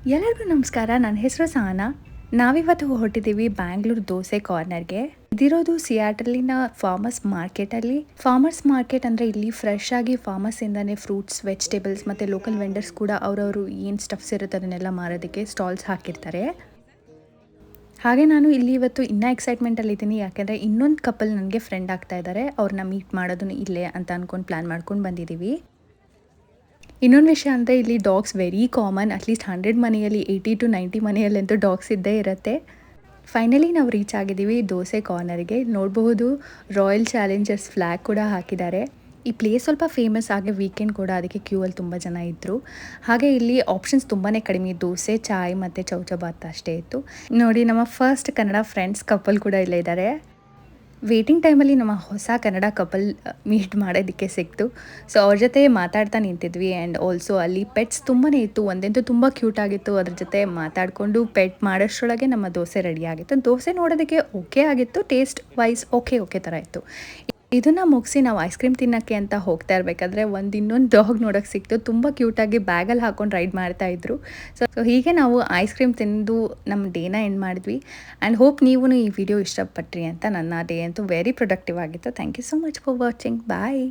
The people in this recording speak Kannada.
ಎಲ್ಲರಿಗೂ ನಮಸ್ಕಾರ. ನನ್ನ ಹೆಸರು ಸಹನಾ. ನಾವಿವತ್ತು ಹೊರಟಿದ್ದೀವಿ ಬ್ಯಾಂಗ್ಳೂರು ದೋಸೆ ಕಾರ್ನರ್ಗೆ. ಇದಿರೋದು ಸಿಯಾಟಲಿನ ಫಾರ್ಮರ್ಸ್ ಮಾರ್ಕೆಟ್ ಅಂದರೆ ಇಲ್ಲಿ ಫ್ರೆಶ್ ಆಗಿ ಫಾರ್ಮರ್ಸಿಂದನೇ ಫ್ರೂಟ್ಸ್, ವೆಜಿಟೇಬಲ್ಸ್ ಮತ್ತು ಲೋಕಲ್ ವೆಂಡರ್ಸ್ ಕೂಡ ಅವರವರು ಏನು ಸ್ಟಫ್ಸ್ ಇರುತ್ತೆ ಅದನ್ನೆಲ್ಲ ಮಾರೋದಕ್ಕೆ ಸ್ಟಾಲ್ಸ್ ಹಾಕಿರ್ತಾರೆ. ಹಾಗೆ ನಾನು ಇಲ್ಲಿ ಇವತ್ತು ಇನ್ನೂ ಎಕ್ಸೈಟ್ಮೆಂಟಲ್ಲಿದ್ದೀನಿ, ಯಾಕೆಂದರೆ ಇನ್ನೊಂದು ಕಪಲ್ ನನಗೆ ಫ್ರೆಂಡ್ ಆಗ್ತಾ ಇದ್ದಾರೆ. ಅವ್ರನ್ನ ಮೀಟ್ ಮಾಡೋದನ್ನು ಇಲ್ಲೇ ಅಂತ ಅಂದ್ಕೊಂಡು ಪ್ಲ್ಯಾನ್ ಮಾಡ್ಕೊಂಡು ಬಂದಿದ್ದೀವಿ. ಇನ್ನೊಂದು ವಿಷಯ ಅಂದರೆ ಇಲ್ಲಿ ಡಾಗ್ಸ್ ವೆರಿ ಕಾಮನ್. ಅಟ್ಲೀಸ್ಟ್ 100 ಮನೆಯಲ್ಲಿ 80 to 90 ಮನೆಯಲ್ಲಂತೂ ಡಾಗ್ಸ್ ಇದ್ದೇ ಇರುತ್ತೆ. ಫೈನಲಿ ನಾವು ರೀಚ್ ಆಗಿದ್ದೀವಿ ದೋಸೆ ಕಾರ್ನರ್ಗೆ. ನೋಡಬಹುದು ರಾಯಲ್ ಚಾಲೆಂಜರ್ಸ್ ಫ್ಲ್ಯಾಗ್ ಕೂಡ ಹಾಕಿದ್ದಾರೆ. ಈ ಪ್ಲೇಸ್ ಸ್ವಲ್ಪ ಫೇಮಸ್, ಆಗಿ ವೀಕೆಂಡ್ ಕೂಡ, ಅದಕ್ಕೆ ಕ್ಯೂ ಅಲ್ಲಿ ತುಂಬ ಜನ ಇದ್ದರು. ಹಾಗೆ ಇಲ್ಲಿ ಆಪ್ಷನ್ಸ್ ತುಂಬಾ ಕಡಿಮೆ, ದೋಸೆ, ಚಾಯ್ ಮತ್ತು ಚೌಚಬಾತ್ ಅಷ್ಟೇ ಇತ್ತು. ನೋಡಿ, ನಮ್ಮ ಫಸ್ಟ್ ಕನ್ನಡ ಫ್ರೆಂಡ್ಸ್ ಕಪಲ್ ಕೂಡ ಇಲ್ಲೇ ಇದ್ದಾರೆ. ವೇಟಿಂಗ್ ಟೈಮಲ್ಲಿ ನಮ್ಮ ಹೊಸ ಕನ್ನಡ ಕಪಲ್ ಮೀಟ್ ಮಾಡೋದಕ್ಕೆ ಸಿಕ್ತು. ಸೊ ಅವ್ರ ಜೊತೆ ಮಾತಾಡ್ತಾ ನಿಂತಿದ್ವಿ. ಆ್ಯಂಡ್ ಆಲ್ಸೋ ಅಲ್ಲಿ ಪೆಟ್ಸ್ ತುಂಬಾ ಇತ್ತು. ಒಂದಂತೂ ತುಂಬ ಕ್ಯೂಟ್ ಆಗಿತ್ತು. ಅದ್ರ ಜೊತೆ ಮಾತಾಡಿಕೊಂಡು ಪೆಟ್ ಮಾಡೋಷ್ಟರೊಳಗೆ ನಮ್ಮ ದೋಸೆ ರೆಡಿ ಆಗಿತ್ತು. ದೋಸೆ ನೋಡೋದಕ್ಕೆ ಓಕೆ ಆಗಿತ್ತು, ಟೇಸ್ಟ್ ವೈಸ್ ಓಕೆ ಥರ ಇತ್ತು. ಇದನ್ನು ಮುಗಿಸಿ ನಾವು ಐಸ್ ಕ್ರೀಮ್ ತಿನ್ನೋಕ್ಕೆ ಅಂತ ಹೋಗ್ತಾ ಇರಬೇಕಾದ್ರೆ ಇನ್ನೊಂದು ಡಾಗ್ ನೋಡೋಕ್ಕೆ ಸಿಕ್ತು. ತುಂಬ ಕ್ಯೂಟಾಗಿ ಬ್ಯಾಗಲ್ಲಿ ಹಾಕೊಂಡು ರೈಡ್ ಮಾಡ್ತಾಯಿದ್ರು. ಸೊ ಹೀಗೆ ನಾವು ಐಸ್ ಕ್ರೀಮ್ ತಿಂದು ನಮ್ಮ ಡೇನ ಎಂಡ್ ಮಾಡಿದ್ವಿ. ಆ್ಯಂಡ್ ಹೋಪ್ ನೀವು ಈ ವಿಡಿಯೋ ಇಷ್ಟಪಟ್ರಿ ಅಂತ. ನನ್ನ ಡೇ ಅಂತೂ ವೆರಿ ಪ್ರೊಡಕ್ಟಿವ್ ಆಗಿತ್ತು. Thank you so much for watching. Bye.